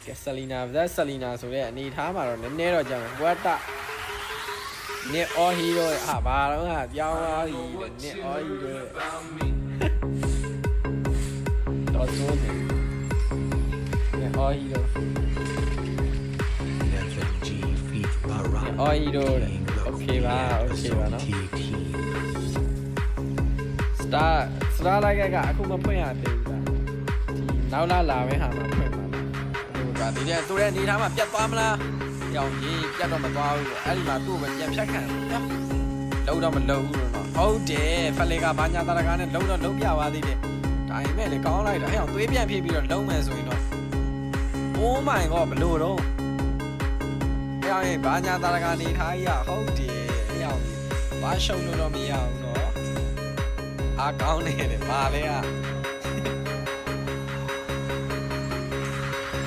ကဲဆလီနာဗက်ဆလီနာဆိုတဲ့အနေထားမှာတော့နည်းနည်းတော့ကြာမယ်ဘွတ်တာနစ်အော်ဟီရိုဟာဘာတော့ဟာပြောင်းသွားပြီနစ်အော်ဟီရိုတော့ဆိုးတယ်နစ်အော်ဟီရိုအော်ဟီရိုโอเคပါနော်စတာလိုက်ကအခုမဖွင့်ရသေးဘူးလားဒီနောက်လာမယ့်ဟာမှာဖွင့်ပါလားဒီတဲ့သူရဲ့အနေထားမှာပြတ်သွားမလားရောင်ကြီးပြတ်တော့မသွားဘူးအဲ့ဒီမှာသူ့ကိုပြန်ဖြတ်ခံနော်လုံးတော့မလုံးဘူးတော့ဟုတ်တယ်ဖက်လေကဘာညာတရကားနဲ့လုံးတော့လုံးပြသွားသေးတယ်ဒါပေမဲ့လေကောင်းလိုက်တော့အဲ့အောင်သွေးပြန်ဖြည့်ပြီးတော့လုံးမယ်ဆိုရင်တော့ Oh my god ဘလို့တော့အဲ့အောင်ဘာညာတရကားနေထားကြီးဟုတ်တယ်အဲ့အောင်ဘာရှုံလို့တော့မရဘူးနော်အားကောင်းနေတယ်ဘာလဲ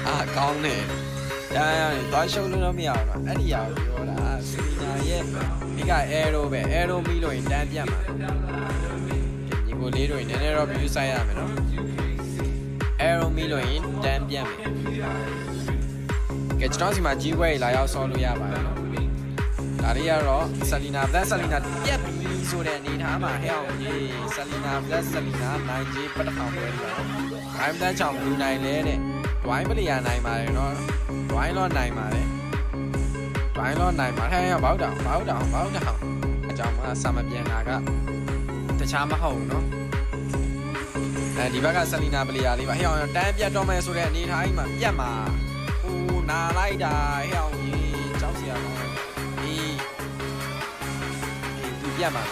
အားကောင်းနေရသွားရှုံလို့တော့မရဘူးနော်အဲ့ဒီရကိုပြောတာစီနာရဲ့ဒီကအဲရိုပဲအဲရိုမီလို့ရင်တန်းပြတ်မှာညီကိုလေးတို့နည်းနည်းတော့ view ဆိုင်ရမယ်နော်အဲရိုမီလို့ရင်တန်းပြတ်မယ်ကဲကျွန်တော်စီမှာကြီးဝဲလာရောက်ဆောလို့ရပါတယ်နော်ဒါတွေကတော့ဆလီနာပြတ်ပြီးဆိုတဲ့အနေထားမှာဟဲ့အောင်ကြီးဆလီနာနိုင်ကြီးပတ်ထောင်ပွဲတယ်နော်ဘိုင်းတန်းချောင်းလူနိုင်လဲတဲ့ဒွိုင်းပလီယာနိုင်ပါတယ်နော်ဒွိုင်းလောနိုင်ပါတယ်ဟဲ့ဘောက်တောင်အကြောင်းမှစာမပြန်တာကတခြားမဟုတ်ဘူးနော်ဒီဘက်ကဆလီနာပလီယာလေးပါဟဲ့အောင်တန်းပြတ်တော့မယ်ဆိုတဲ့အနေထားကြီးမှာပြတ်မှာဟိုနာလိုက်တာဟဲ့အောင်ကြီးကြောက်စရာကောင်းဒီပြတ်မှာ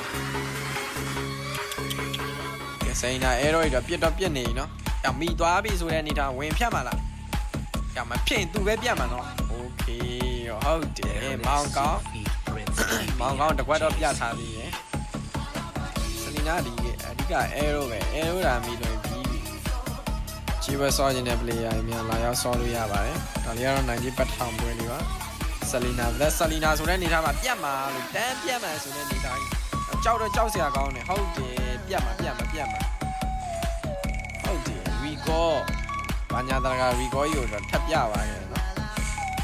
ကဲစိန်နာအဲရောတော့ပြတ်တော့ပြတ်နေနော်အမိသွားပြီဆိုတဲ့အနေထားဝင်ဖြတ်မှာလားကမဖြစ်သူပဲပြတ်မှာနော်โอเคဟုတ်တယ်မောင်ကောင်းတကွက်တော့ပြထားသေးတယ်စလီနာဒီအဓိကအဲရိုပဲအဲရိုတာမီလို့ပြီးပြီဂျီဘဆော့ခြင်းတဲ့ player တွေများလာရောက်ဆော့လို့ရပါတယ်ဒါလေးကတော့နိုင်ကြီးပတ်ထောင်ပွဲလေးပါဆလီနာဆိုတဲ့အနေထားမှာပြတ်မှာလို့တန်းပြတ်မှာဆိုတဲ့အနေထားကြီးကြောက်စရာကောင်းတယ်ဟုတ်တယ်ပြတ်မှာဟုတ်တယ်ရီကောဘာညာတရကရီကောကြီးကိုတော့ထပ်ပြပါရဲ့နော်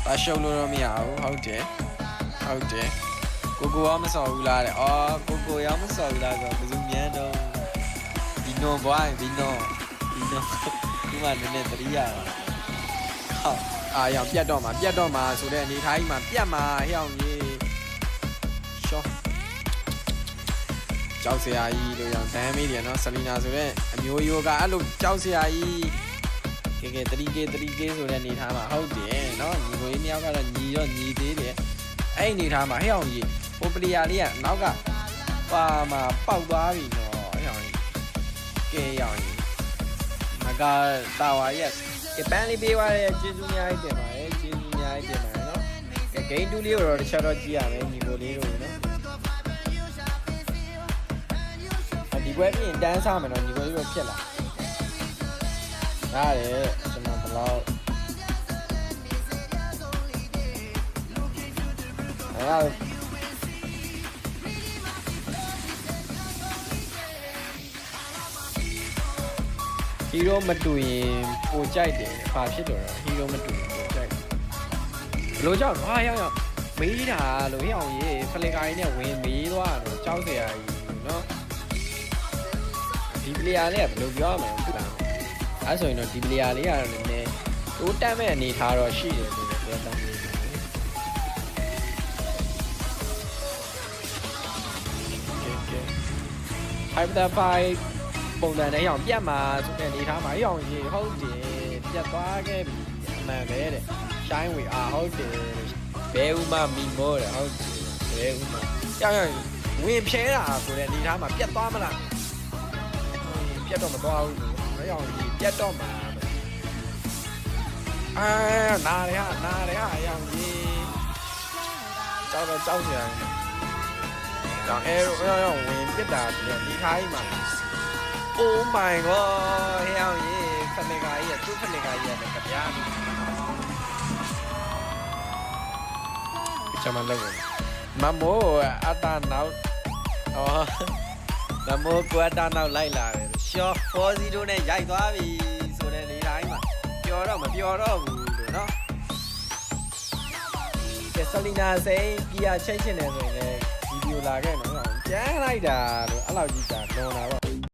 ဒါရှုံလို့တော့မရဘူးဟုတ်တယ်ကိုရောမစော်ဘူးလားတဲ့အော်ကိုရောမစော်ဘူးလားဆိုတော့ဘယ်သူမြန်းတော့ဒီနိုဘွိုင်းဒီနိုဒီမှာနည်းနည်းတရိယာပါဟုတ်အာရောင်ပြတ်တော့မှာဆိုတဲ့အနေထားကြီးမှာပြတ်မှာဟဲ့အောင်ကြီးရှော့ကြောက်စရာကြီးလို့ရောင်ဒမ်းမေးတယ်နော်ဆလီနာဆိုတဲ့အမျိုးရိုးကအဲ့လိုကြောက်စရာကြီးကဲ3Kဆိုတဲ့အနေထားမှာဟုတ်တယ်နော်ညီကိုကြီးနှစ်ယောက်ကတော့ညီသေးတယ်အဲ့အနေထားမှာဟဲ့အောင်ကြီးဟိုပလီယာလေးကနောက်ကပါမှာပေါက်သွားပြီနော်ဟဲ့အောင်ကြီးကဲရောင်ကြီးမကတာဝါရဲ့ကဲပန်းလေးပေးသွားတဲ့ကျေးဇူးများကြီးတင်ပါတယ်နော်ကဲဂိမ်း2လေးကိုတော့တစ်ချက်တော့ကြည့်ရမယ်ညီကိုလေးတို့နော်ဒီဘွဲပြင်တန်းစားမယ်နော်ညီကိုလေးတို့ဖြစ်လာရတယ်ကျွန်တော်ဘလောက်ဟီရိုမတူရင်ပိုကြိုက်တယ်ဘာဖြစ်တော့ဟီရိုမတူရင်ပိုကြိုက်တယ်ဘလို့ကြောက်ဟာရောက်မေးတာလို့ဟဲ့အောင်ရေးဖလင်ကာကြီးနဲ့ဝင်မေးသွားတော့ကြောက်စရာကြီးနော်ဒီပလီယာလေးကဘယ်လိုပြောရမလဲဟုတ်လားအဲ့ဆိုရင်တော့ဒီပလီယာလေးကတော့နည်းနည်းတိုးတက်မဲ့အနေထားတော့ရှိတယ်လို့ပြောတာမျိုး5 ပုံစံနဲ့ရောင်ပြတ်မှာဆိုတဲ့အနေထားမှာရောင်ကြီးဟုတ်တယ်ပြတ်သွားခဲ့ပြီအမှန်ပဲတဲ့ရှိုင်းဝေဟုတ်တယ်ဘဲဥမမီမိုးတဲ့ဟုတ်တယ်ဘဲဥမရောင်ဝင်ဖြဲတာဆိုတဲ့အနေထားမှာပြတ်သွားမလားပြတ်တော့မသွားဘူးရောင်ကြီးပြတ်တော့မှာနားရရောင်ကြီးကြောက်စရာကြောင်အဲရောဝင်ပြတ်တာဒီအနေထားကြီးမှာOh my god ဟဲ့အောင်ရေးဖနေကာကြီးသူ့ဖနေကာကြီးနဲ့ကြပြားကျွန်မလုပ်မမိုးအတာနောက်မမိုးကွာတာနောက်လိုက်လာတယ်ရှော့4-0နဲ့ရိုက်သွားပြီဆိုတဲ့နေတိုင်းမှာပျော်တော့မပျော်တော့ဘူးလို့ နော်ကဲဆလီနာစိန်ကီယာချိတ်ချင်တယ်ဆိုရင်လည်းဗီဒီယိုလာခဲ့နော်ကျန်းလိုက်တာလို့အဲ့လောက်ကြီးကြာလွန်တာပေါ့